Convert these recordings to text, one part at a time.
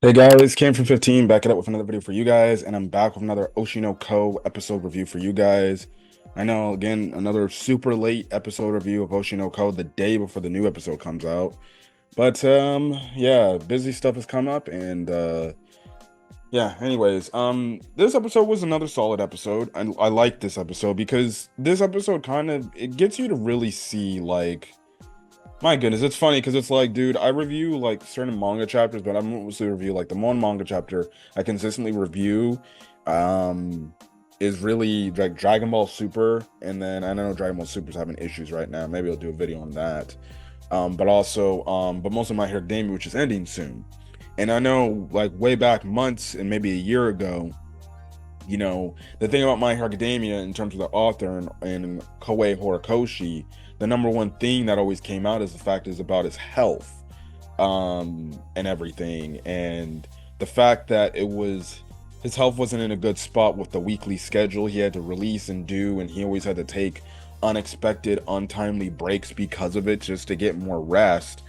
Hey guys, Cam from 15 back it up with another video for you guys, and I'm back with another Oshi No Ko episode review for you guys. I know, again, another super late episode review of Oshi No Ko the day before the new episode comes out. But yeah, busy stuff has come up and yeah, anyways, this episode was another solid episode. I like this episode because this episode kind of it gets you to really see like my goodness, it's funny because it's like, dude, I review like certain manga chapters, but I mostly review like the one manga chapter I consistently review is really like Dragon Ball Super, and then I know Dragon Ball Super's having issues right now. Maybe I'll do a video on that. But also but mostly My Hero Academia, which is ending soon. And I know like way back months and maybe a year ago, the thing about My Hero Academia in terms of the author and Koei Horikoshi, the number one thing that always came out is the fact is about his health, and everything. And the fact that his health wasn't in a good spot with the weekly schedule he had to release and do, and he always had to take unexpected, untimely breaks because of it just to get more rest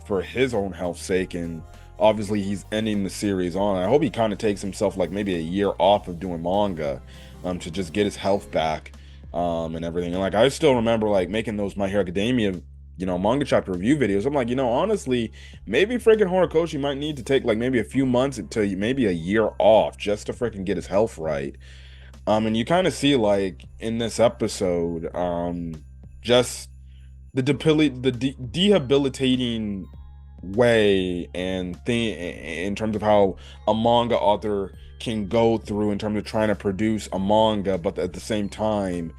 for his own health's sake. And obviously he's ending the series on. I hope he kind of takes himself like maybe a year off of doing manga, to just get his health back, and everything. And like I still remember like making those My Hero Academia, manga chapter review videos. I'm like, honestly, maybe freaking Horikoshi might need to take like maybe a few months to maybe a year off just to freaking get his health right. And you kind of see like in this episode, just the debilitating way and thing in terms of how a manga author can go through in terms of trying to produce a manga, but at the same time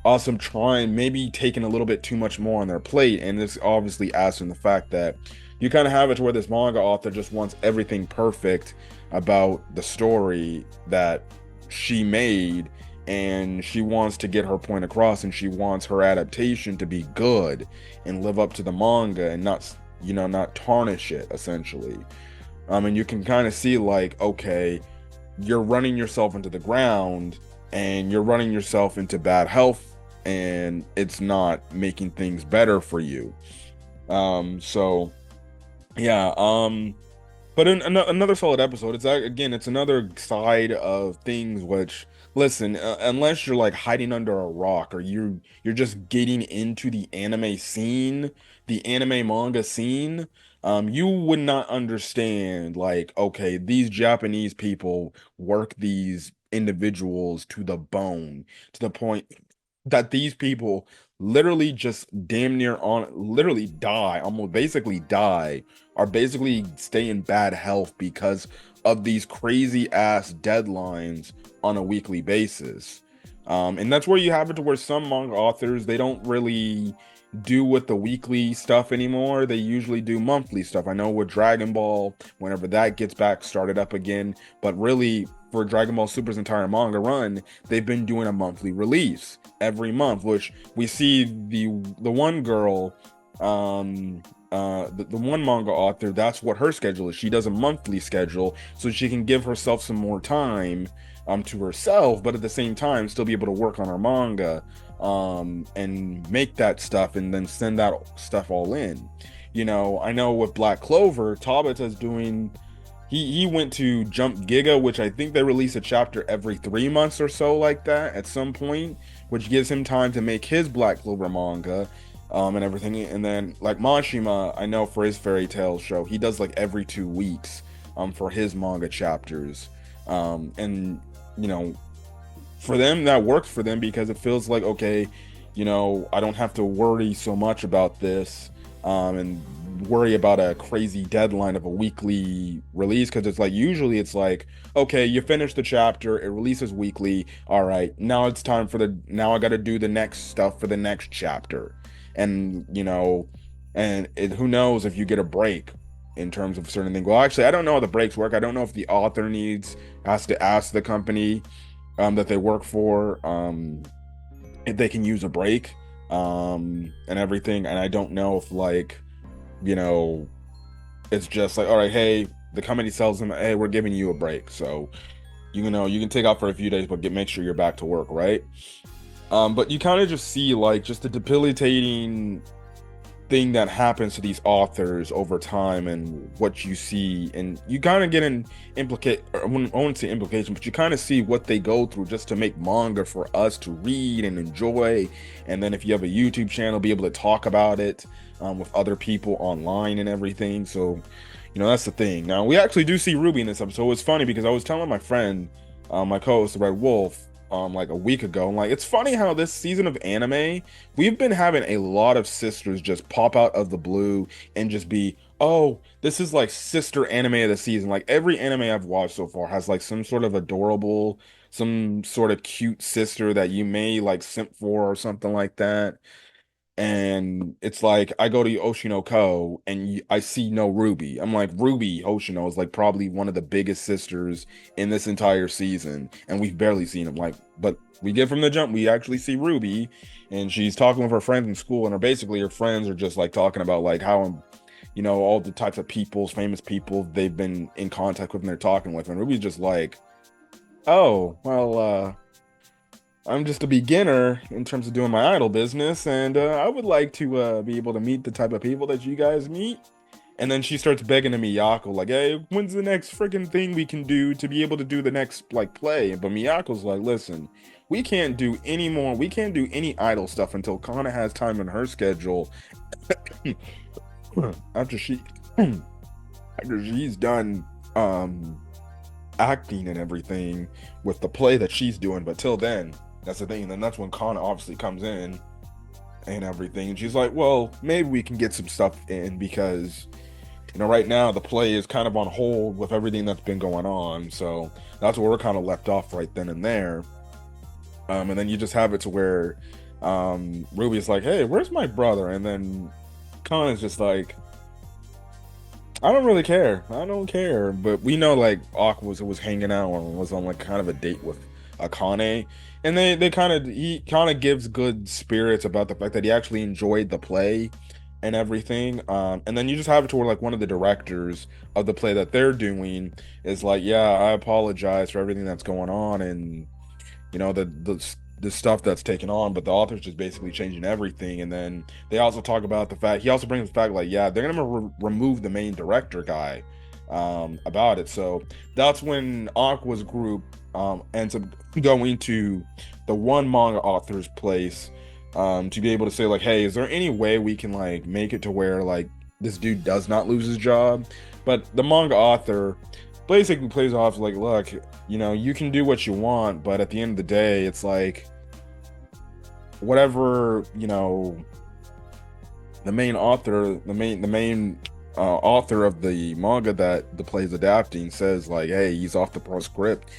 also trying maybe taking a little bit too much more on their plate. And this obviously adds in the fact that you kind of have it to where this manga author just wants everything perfect about the story that she made, and she wants to get her point across, and she wants her adaptation to be good and live up to the manga and not tarnish it essentially. And you can kind of see like, okay, you're running yourself into the ground and you're running yourself into bad health, and it's not making things better for you. So yeah, but another solid episode. It's again, it's another side of things which, listen, unless you're like hiding under a rock or you're just getting into the anime scene, the anime manga scene, you would not understand like, okay, these Japanese people work these individuals to the bone, to the point that these people literally just damn near on literally die, almost basically die, or basically stay in bad health because of these crazy ass deadlines on a weekly basis. And that's where you have it to where some manga authors, they don't really do with the weekly stuff anymore. They usually do monthly stuff. I know with Dragon Ball, whenever that gets back started up again, but really for Dragon Ball Super's entire manga run, they've been doing a monthly release every month, which we see the one girl, the one manga author, that's what her schedule is. She does a monthly schedule so she can give herself some more time to herself, but at the same time still be able to work on her manga, and make that stuff and then send that stuff all in. I know with Black Clover, Tabata's doing, he went to Jump Giga, which I think they release a chapter every 3 months or so like that at some point, which gives him time to make his Black Clover manga, and everything. And then like Mashima, I know for his fairy tale show, he does like every 2 weeks for his manga chapters. And for them that works for them because it feels like, okay, I don't have to worry so much about this, and worry about a crazy deadline of a weekly release, because it's like usually it's like, okay, you finish the chapter, it releases weekly, all right, now it's time for now I got to do the next stuff for the next chapter. And who knows if you get a break in terms of certain things. Well, actually, I don't know how the breaks work. I don't know if the author has to ask the company that they work for, if they can use a break, and everything. And I don't know if like, it's just like, all right, hey, the company tells them, hey, we're giving you a break, so you can take off for a few days, but make sure you're back to work, right? But you kind of just see like just the debilitating thing that happens to these authors over time and what you see, and you kind of get an I wouldn't say implication, but you kind of see what they go through just to make manga for us to read and enjoy. And then if you have a YouTube channel, be able to talk about it with other people online and everything. So that's the thing. Now we actually do see Ruby in this episode. It's funny because I was telling my friend, my co-host, the Red Wolf, like a week ago. I'm like, it's funny how this season of anime, we've been having a lot of sisters just pop out of the blue and just be, oh, this is like sister anime of the season. Like every anime I've watched so far has like some sort of adorable, some sort of cute sister that you may like simp for or something like that. And it's like I go to Oshi No Ko and I see no Ruby. I'm like, Ruby Hoshino is like probably one of the biggest sisters in this entire season, and we've barely seen him. Like, but we get from the jump, we actually see Ruby, and she's talking with her friends in school, and her friends are just like talking about like how all the types of people, famous people they've been in contact with and they're talking with, and Ruby's just like, oh well, I'm just a beginner in terms of doing my idol business, and I would like to be able to meet the type of people that you guys meet. And then she starts begging to Miyako, like, hey, when's the next freaking thing we can do to be able to do the next, like, play? But Miyako's like, listen, we can't do any idol stuff until Kana has time in her schedule after she's done acting and everything with the play that she's doing. But till then, that's the thing. And then that's when Kana obviously comes in and everything. And she's like, well, maybe we can get some stuff in because, right now the play is kind of on hold with everything that's been going on. So that's where we're kind of left off right then and there. And then you just have it to where Ruby's like, hey, where's my brother? And then Kana's just like, I don't really care. I don't care. But we know like Aqua was hanging out and was on like kind of a date with Akane. And he kind of gives good spirits about the fact that he actually enjoyed the play and everything. And then you just have it to where like one of the directors of the play that they're doing is like, yeah, I apologize for everything that's going on and the stuff that's taken on, but the author's just basically changing everything. And then they also talk about the fact, he also brings the fact like, yeah, they're gonna remove the main director guy about it. So that's when Aqua's group ends up going to the one manga author's place to be able to say like, hey, is there any way we can like make it to where like this dude does not lose his job? But the manga author basically plays off like, look, you can do what you want, but at the end of the day, it's like whatever, the main author of the manga that the play is adapting says like, hey, he's off the pro script.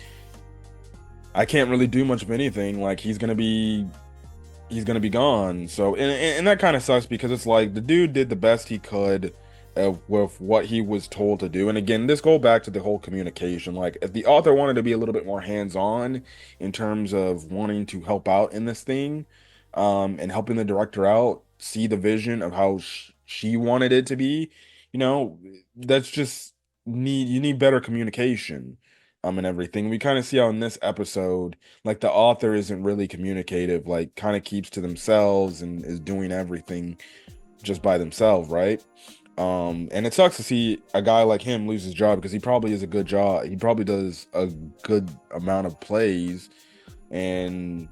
I can't really do much of anything. Like he's gonna be gone. So and that kind of sucks because it's like the dude did the best he could with what he was told to do. And again, this goes back to the whole communication. Like if the author wanted to be a little bit more hands-on in terms of wanting to help out in this thing, and helping the director out see the vision of how she wanted it to be, that's just you need better communication and everything. We kind of see how in this episode like the author isn't really communicative, like kind of keeps to themselves and is doing everything just by themselves, right? And it sucks to see a guy like him lose his job because he probably is a good job. He probably does a good amount of plays, and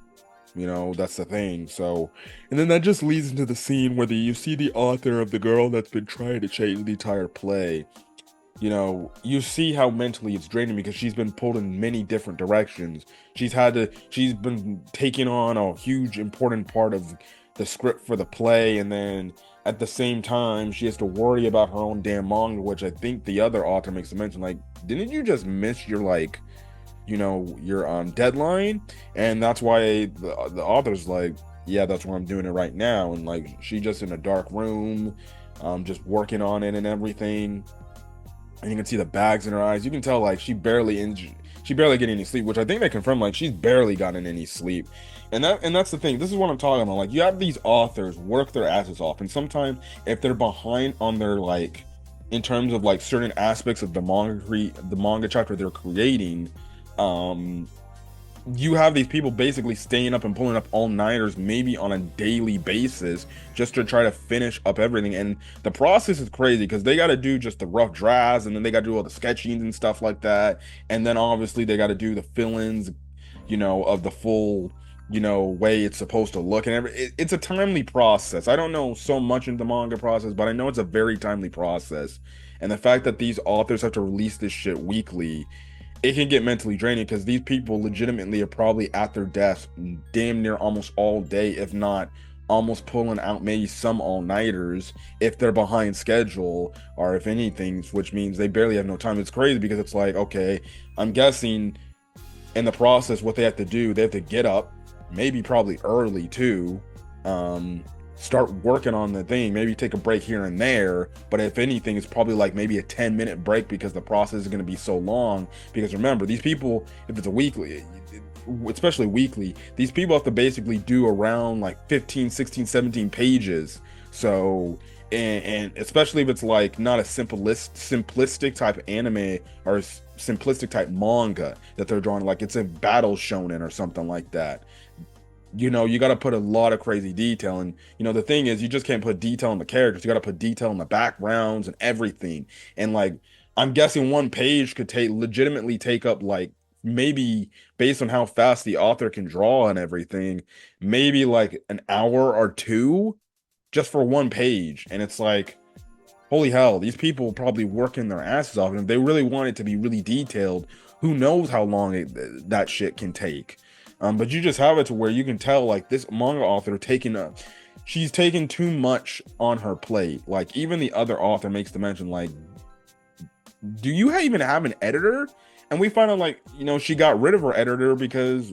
that's the thing. So, and then that just leads into the scene where you see the author of the girl that's been trying to change the entire play. You see how mentally it's draining because she's been pulled in many different directions. She's been taking on a huge important part of the script for the play, and then at the same time she has to worry about her own damn manga, which I think the other author makes a mention like, didn't you just miss your like your deadline? And that's why the author's like, yeah, that's why I'm doing it right now. And like she just in a dark room just working on it and everything, and you can see the bags in her eyes. You can tell like she barely getting any sleep, which I think they confirmed like she's barely gotten any sleep. And that's the thing. This is what I'm talking about. Like you have these authors work their asses off, and sometimes if they're behind on their like in terms of like certain aspects of the manga chapter they're creating, you have these people basically staying up and pulling up all-nighters maybe on a daily basis just to try to finish up everything. And the process is crazy because they got to do just the rough drafts, and then they got to do all the sketchings and stuff like that, and then obviously they got to do the fill-ins, of the full way it's supposed to look. And it's a timely process. I don't know so much into the manga process, but I know it's a very timely process. And the fact that these authors have to release this shit weekly, it can get mentally draining because these people legitimately are probably at their desk damn near almost all day, if not almost pulling out maybe some all-nighters if they're behind schedule, or if anything, which means they barely have no time. It's crazy because it's like, okay, I'm guessing in the process what they have to do, they have to get up, maybe probably early too, start working on the thing, maybe take a break here and there, but if anything, it's probably like maybe a 10-minute break because the process is going to be so long. Because remember, these people, if it's a weekly, especially weekly, these people have to basically do around like 15, 16, 17 pages. So and especially if it's like not a simplistic type anime or simplistic type manga that they're drawing, like it's a battle shonen or something like that, you got to put a lot of crazy detail. And the thing is, you just can't put detail in the characters, you got to put detail in the backgrounds and everything. And like, I'm guessing one page could legitimately take up, like, maybe based on how fast the author can draw and everything, maybe like an hour or two just for one page. And it's like, holy hell, these people probably working their asses off, and if they really want it to be really detailed, who knows how long that shit can take. But you just have it to where you can tell, like, this manga author she's taking too much on her plate. Like, even the other author makes the mention, like, do you even have an editor? And we find out, like, she got rid of her editor because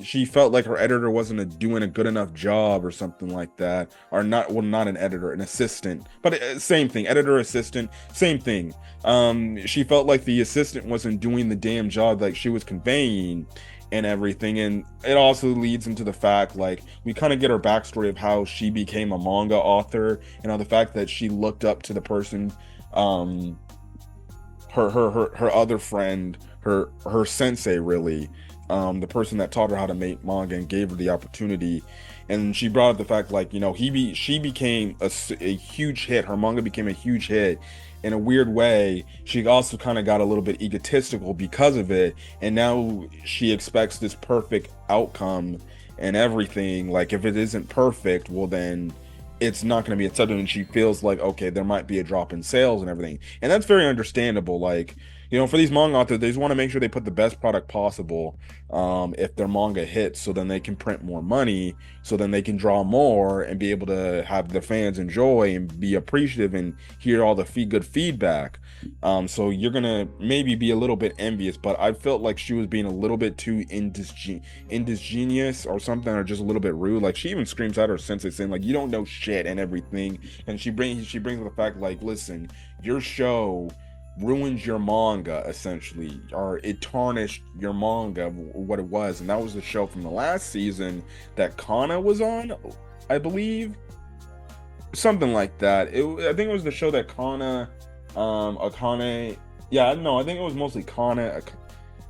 she felt like her editor wasn't doing a good enough job or something like that. Or not an editor, an assistant, but same thing, editor, assistant, same thing. She felt like the assistant wasn't doing the damn job like she was conveying and everything. And it also leads into the fact, like, we kind of get her backstory of how she became a manga author, the fact that she looked up to the person, her other friend, her sensei, really, the person that taught her how to make manga and gave her the opportunity. And she brought up the fact, like, she became a huge hit. Her manga became a huge hit. In a weird way, she also kind of got a little bit egotistical because of it, and now she expects this perfect outcome and everything. Like, if it isn't perfect, well, then it's not going to be accepted, and she feels like, okay, there might be a drop in sales and everything. And that's very understandable. Like, for these manga authors, they just want to make sure they put the best product possible, if their manga hits, so then they can print more money, so then they can draw more and be able to have their fans enjoy and be appreciative and hear all the good feedback. So you're gonna maybe be a little bit envious, but I felt like she was being a little bit too indigenous or something, or just a little bit rude. Like, she even screams at her sensei, saying, like, you don't know shit and everything. And she brings the fact, like, listen, your show ruins your manga, essentially, or it tarnished your manga, what it was. And that was the show from the last season that Kana was on, I believe, something like that. I think it was the show that Kana, Akane, yeah, no, I think it was mostly Kana.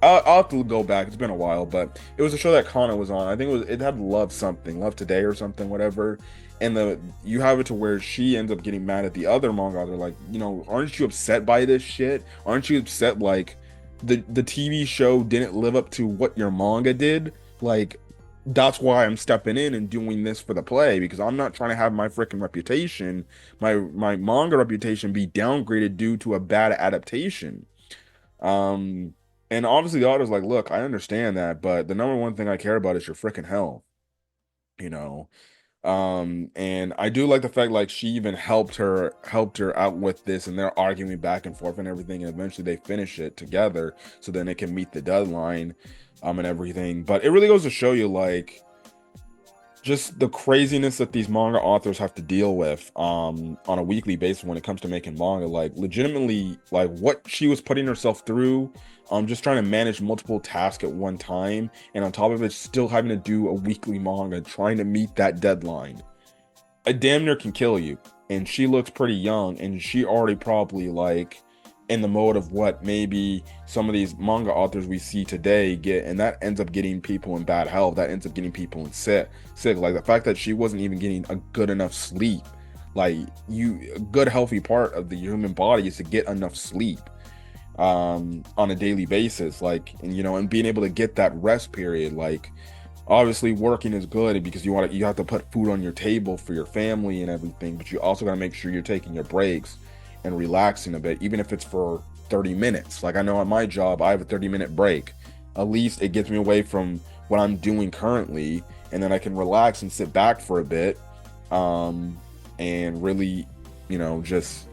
I'll have to go back, it's been a while, but it was a show that Kana was on. I think it had Love Today or something, whatever. And you have it to where she ends up getting mad at the other manga. They're like, aren't you upset by this shit? Aren't you upset, like, the TV show didn't live up to what your manga did? Like, that's why I'm stepping in and doing this for the play, because I'm not trying to have my freaking reputation, my manga reputation, be downgraded due to a bad adaptation. And obviously the author's like, look, I understand that, but the number one thing I care about is your freaking health, and I do like the fact, like, she even helped her out with this, and they're arguing back and forth and everything, and eventually they finish it together so then they can meet the deadline, and everything. But it really goes to show you, like, just the craziness that these manga authors have to deal with on a weekly basis when it comes to making manga. Like, legitimately, like, what she was putting herself through, just trying to manage multiple tasks at one time, and on top of it, still having to do a weekly manga, trying to meet that deadline. A damn near can kill you. And she looks pretty young, and she already probably, like, in the mode of what maybe some of these manga authors we see today get, and that ends up getting people in bad health. That ends up getting people in sick. Like the fact that she wasn't even getting a good enough sleep. Like a good healthy part of the human body is to get enough sleep on a daily basis. Like, and and being able to get that rest period. Like, obviously working is good because you have to put food on your table for your family and everything, but you also got to make sure you're taking your breaks and relaxing a bit, even if it's for 30 minutes. Like I know at my job I have a 30-minute break. At least it gets me away from what I'm doing currently, and then I can relax and sit back for a bit, and really just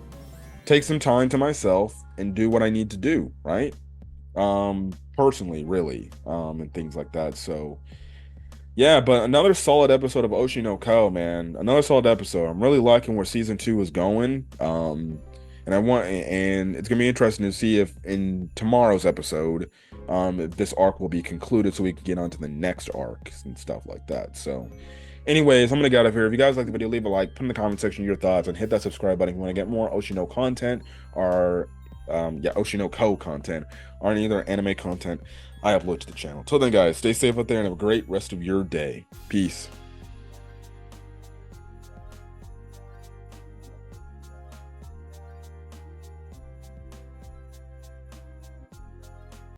take some time to myself and do what I need to do, right? Personally, really, and things like that. So yeah, but another solid episode of Oshi No Ko, man. Another solid episode. I'm really liking where season 2 is going. And it's gonna be interesting to see if in tomorrow's episode, if this arc will be concluded so we can get on to the next arc and stuff like that. So anyways, I'm gonna get out of here. If you guys like the video, leave a like, put in the comment section your thoughts, and hit that subscribe button if you want to get more Oshi No content or Oshi No Ko content or any other anime content I upload to the channel. Till then, guys, stay safe out there and have a great rest of your day. Peace.